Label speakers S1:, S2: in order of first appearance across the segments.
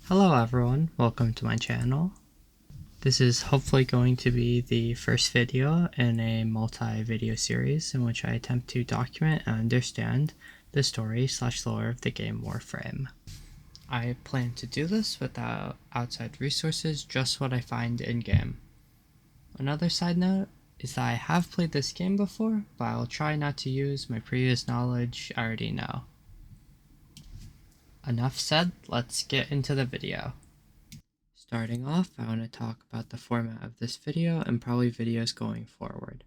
S1: Hello everyone, welcome to my channel. This is hopefully going to be the first video in a multi-video series in which I attempt to document and understand the story/lore of the game Warframe. I plan to do this without outside resources, just what I find in-game. Another side note is that I have played this game before, but I'll try not to use my previous knowledge I already know. Enough said, let's get into the video. Starting off, I want to talk about the format of this video and probably videos going forward.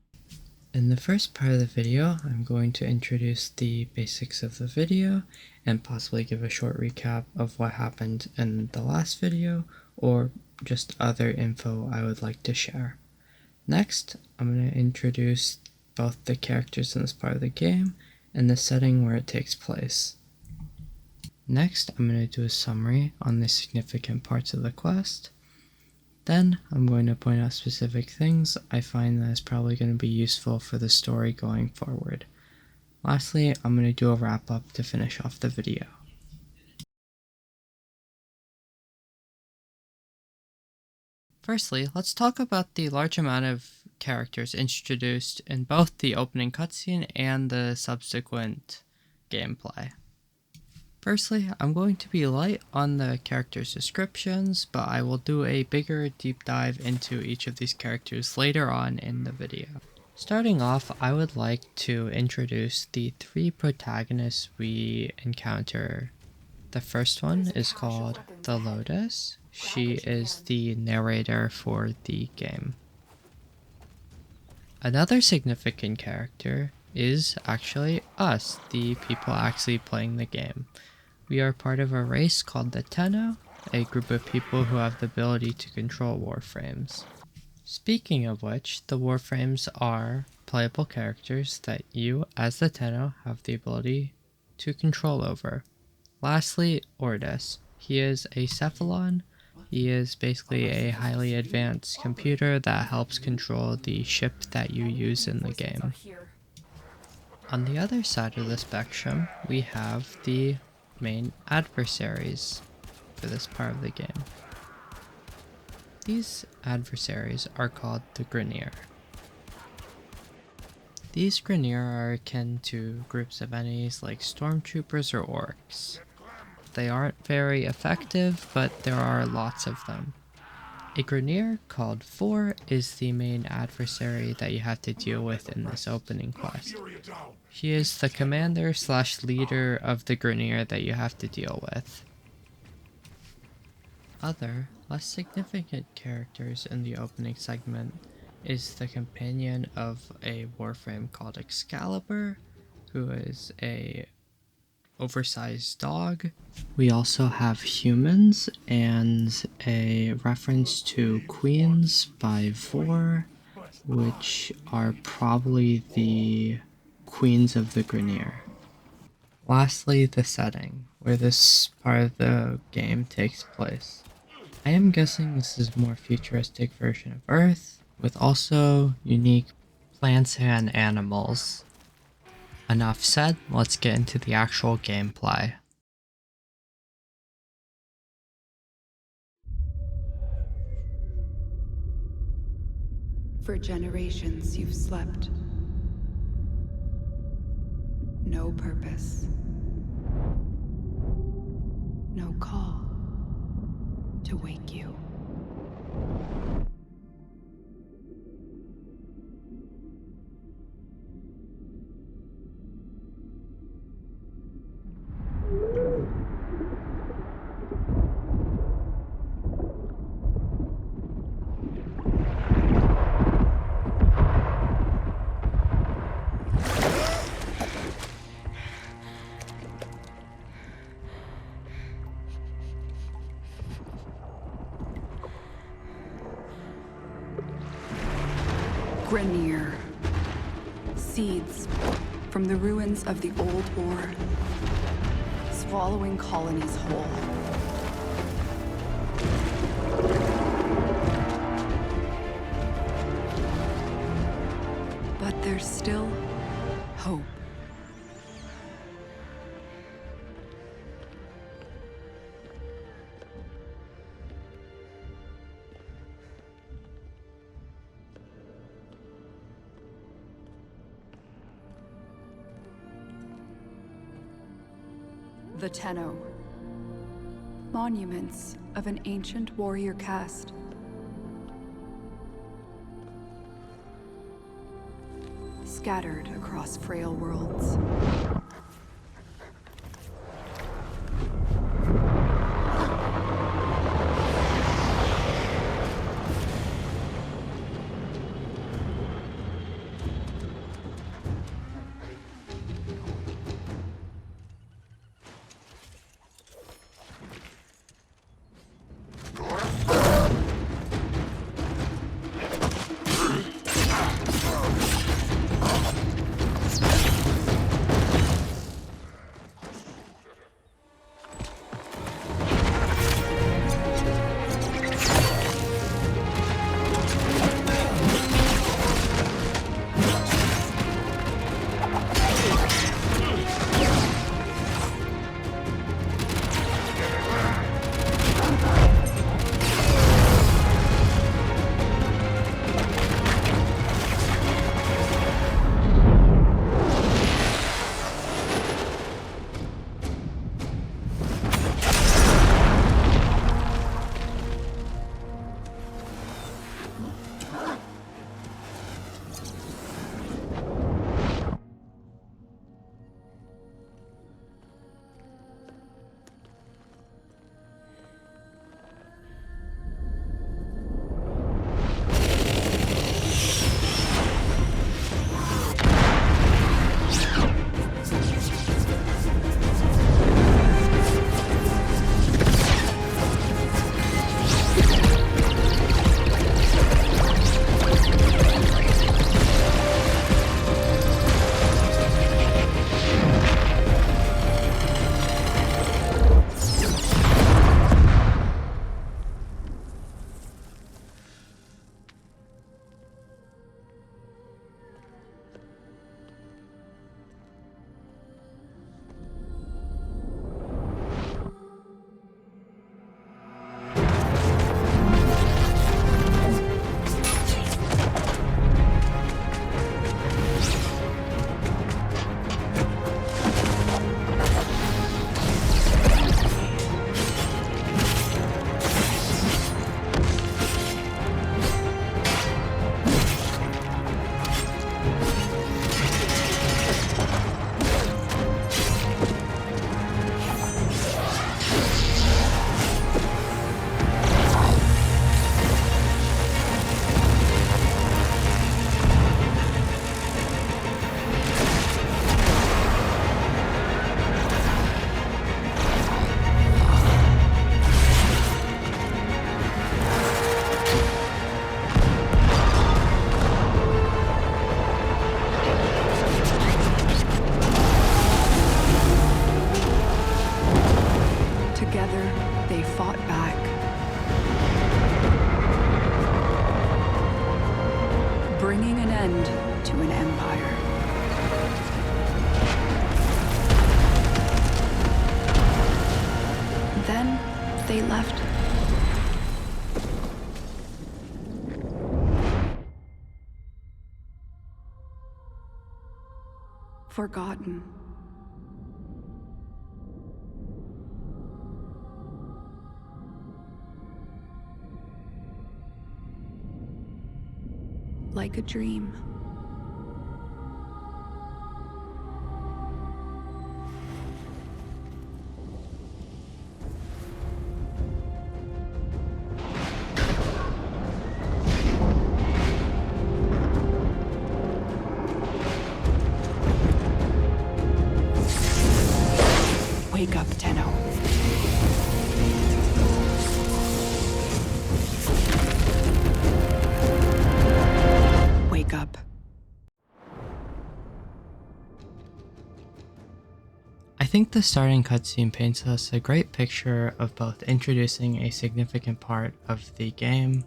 S1: In the first part of the video, I'm going to introduce the basics of the video and possibly give a short recap of what happened in the last video or just other info I would like to share. Next, I'm going to introduce both the characters in this part of the game and the setting where it takes place. Next, I'm going to do a summary on the significant parts of the quest. Then, I'm going to point out specific things I find that is probably going to be useful for the story going forward. Lastly, I'm going to do a wrap up to finish off the video. Firstly, let's talk about the large amount of characters introduced in both the opening cutscene and the subsequent gameplay. Firstly, I'm going to be light on the characters' descriptions, but I will do a bigger deep dive into each of these characters later on in the video. Starting off, I would like to introduce the three protagonists we encounter. The first one is called the Lotus. She is the narrator for the game. Another significant character is actually us, the people actually playing the game. We are part of a race called the Tenno, a group of people who have the ability to control Warframes. Speaking of which, the Warframes are playable characters that you, as the Tenno, have the ability to control over. Lastly, Ordis. He is a Cephalon. He is basically a highly advanced computer that helps control the ship that you use in the game. On the other side of the spectrum, we have the main adversaries for this part of the game. These adversaries are called the Grineer. These Grineer are akin to groups of enemies like stormtroopers or orcs. They aren't very effective, but there are lots of them. A Grineer called Four is the main adversary that you have to deal with in this opening quest. He is the commander/leader of the Grineer that you have to deal with. Other, less significant characters in the opening segment is the companion of a Warframe called Excalibur, who is a oversized dog. We also have humans and a reference to queens by Vor, which are probably the queens of the Grineer. Lastly, the setting, where this part of the game takes place. I am guessing this is a more futuristic version of Earth, with also unique plants and animals. Enough said, let's get into the actual gameplay.
S2: For generations you've slept. No purpose. No call to wake you. Grineer. Seeds from the ruins of the old war, swallowing colonies whole. But there's still hope. The Tenno. Monuments of an ancient warrior caste. Scattered across frail worlds. bringing an end to an empire. Then they left. Forgotten. Like a dream. Wake up, Tenno. Wake up.
S1: I think the starting cutscene paints us a great picture of both introducing a significant part of the game,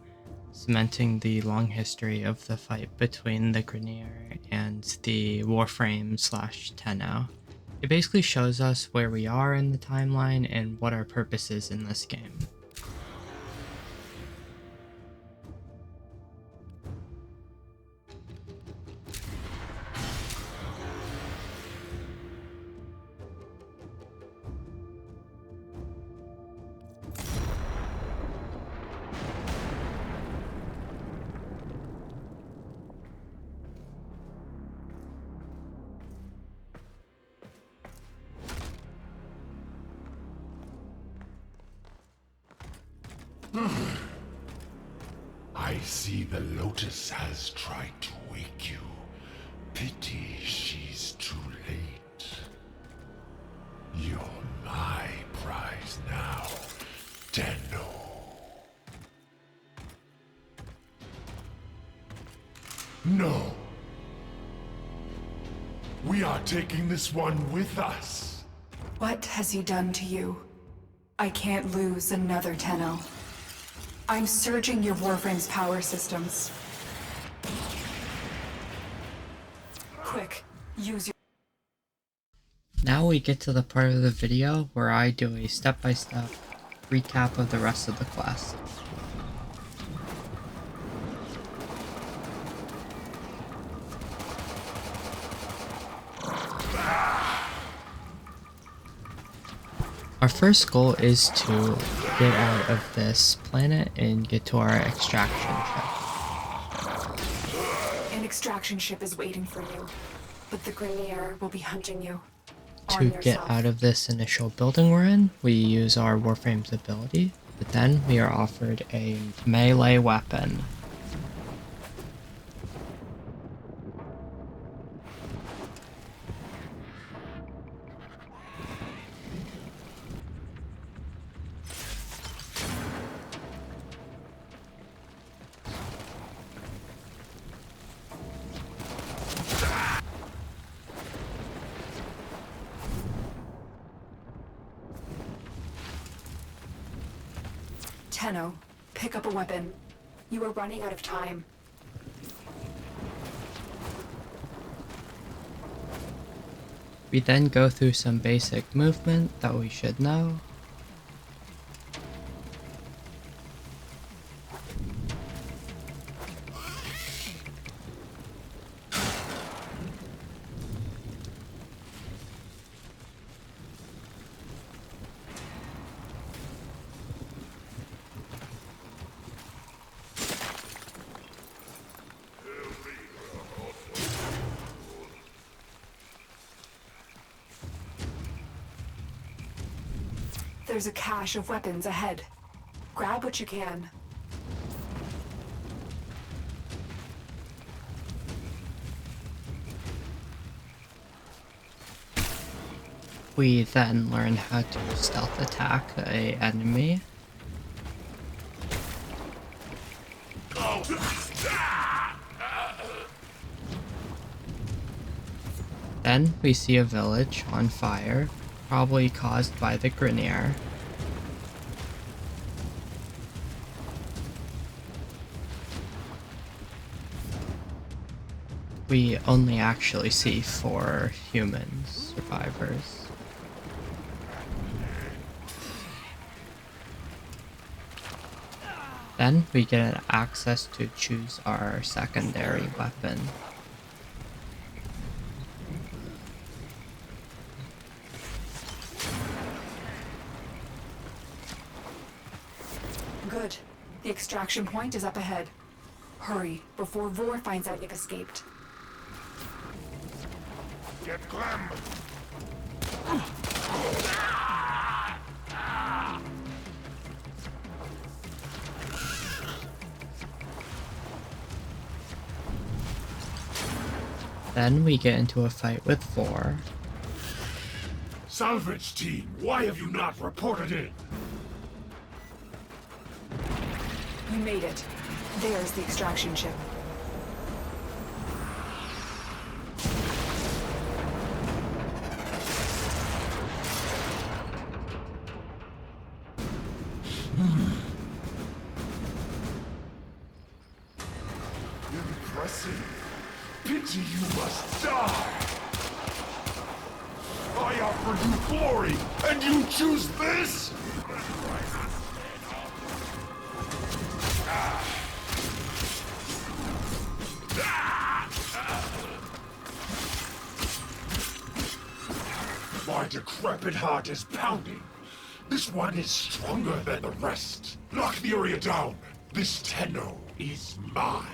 S1: cementing the long history of the fight between the Grineer and the Warframe / Tenno. It basically shows us where we are in the timeline and what our purpose is in this game.
S3: I see the Lotus has tried to wake you. Pity she's too late. You're my prize now, Tenno. No. We are taking this one with us.
S2: What has he done to you? I can't lose another Tenno. I'm surging your Warframe's power systems. Quick, use your...
S1: Now we get to the part of the video where I do a step-by-step recap of the rest of the quest. Our first goal is to get out of this planet and get to our extraction ship.
S2: An extraction ship is waiting for you, but the Grineer will be hunting you.
S1: To get out of this initial building we're in, we use our Warframe's ability, but then we are offered a melee weapon.
S2: Tenno, pick up a weapon. You are running out of time.
S1: We then go through some basic movement that we should know.
S2: There's a cache of weapons ahead. Grab what you can.
S1: We then learn how to stealth attack an enemy. Then we see a village on fire, probably caused by the Grineer. We only actually see 4 human survivors. Then we get access to choose our secondary weapon.
S2: Good. The extraction point is up ahead. Hurry, before Vor finds out you've escaped.
S3: Get Clem!
S1: Then we get into a fight with Vor.
S3: Salvage team, why have you not reported in?
S2: You made it. There's the extraction ship.
S3: Impressive. Pity you must die. I offer you glory, and you choose this? My decrepit heart is pounding. This one is stronger than the rest. Lock the area down. This Tenno is mine.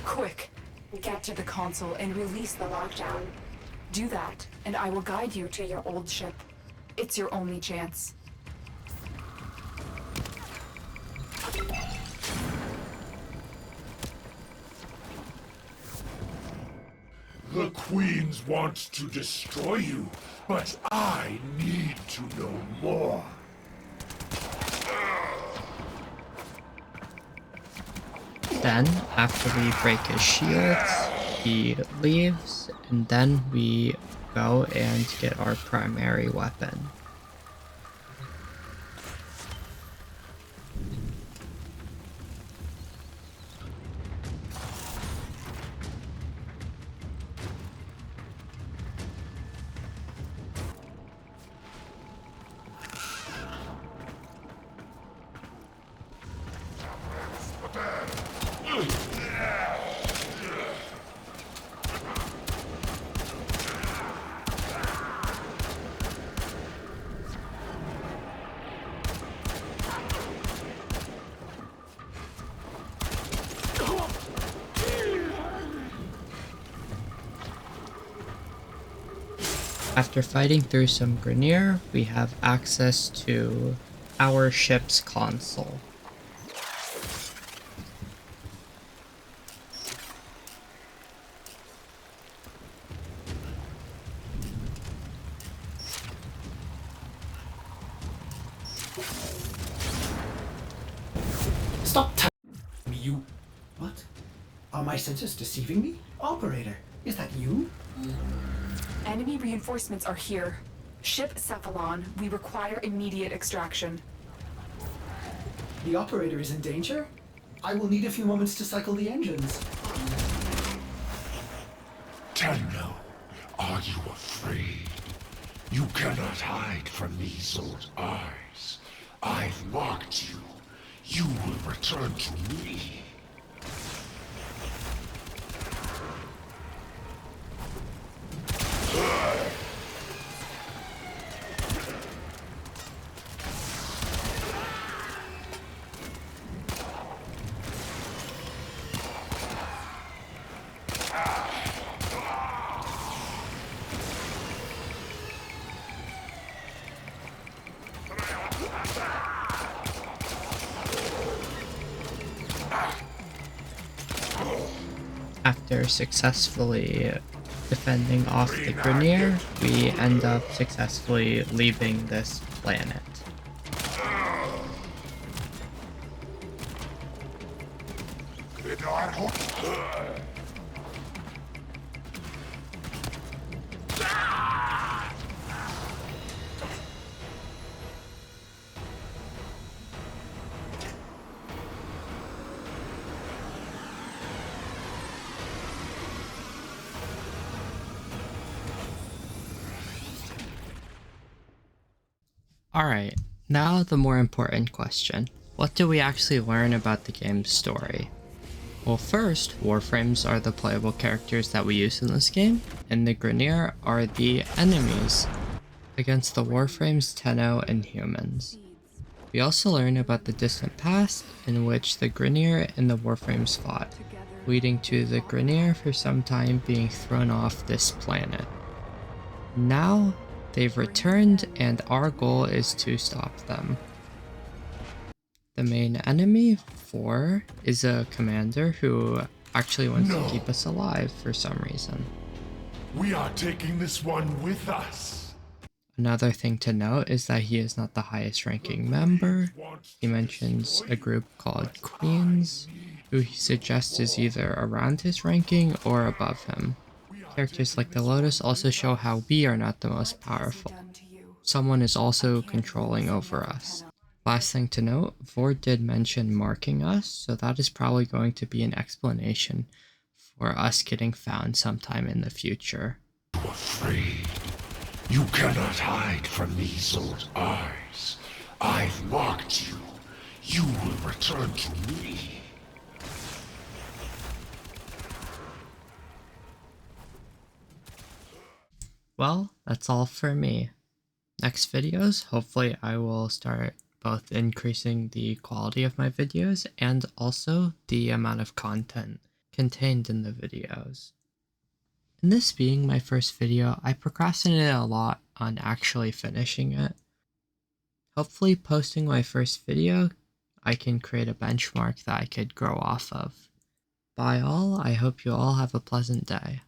S2: Quick, get to the console and release the lockdown. Do that, and I will guide you to your old ship. It's your only chance.
S3: The Queens want to destroy you, but I need to know more.
S1: Then, after we break his shields, he leaves, and then we go and get our primary weapon. After fighting through some Grineer, we have access to our ship's console.
S4: Stop telling me you... What? Are my senses deceiving me? Operator, is that you?
S2: Enemy reinforcements are here. Ship Cephalon, we require immediate extraction.
S4: The operator is in danger? I will need a few moments to cycle the engines.
S3: Tenno, are you afraid? You cannot hide from these old eyes. I've marked you. You will return to me.
S1: After successfully defending off the Grineer, we end up successfully leaving this planet. Alright, now the more important question. What do we actually learn about the game's story? Well, first, Warframes are the playable characters that we use in this game, and the Grineer are the enemies against the Warframes, Tenno, and humans. We also learn about the distant past in which the Grineer and the Warframes fought, leading to the Grineer for some time being thrown off this planet. Now, they've returned and our goal is to stop them. The main enemy, 4, is a commander who actually wants to keep us alive for some reason.
S3: We are taking this one with us.
S1: Another thing to note is that he is not the highest ranking member. He mentions a group called Queens, who he suggests is either around his ranking or above him. Characters like the Lotus also show how we are not the most powerful. Someone is also controlling over us. Last thing to note, Vord did mention marking us, so that is probably going to be an explanation for us getting found sometime in the future.
S3: You are afraid. You cannot hide from these old eyes. I've marked you. You will return to me.
S1: Well, that's all for me. Next videos, hopefully I will start both increasing the quality of my videos and also the amount of content contained in the videos. And this being my first video, I procrastinated a lot on actually finishing it. Hopefully posting my first video, I can create a benchmark that I could grow off of. Bye all, I hope you all have a pleasant day.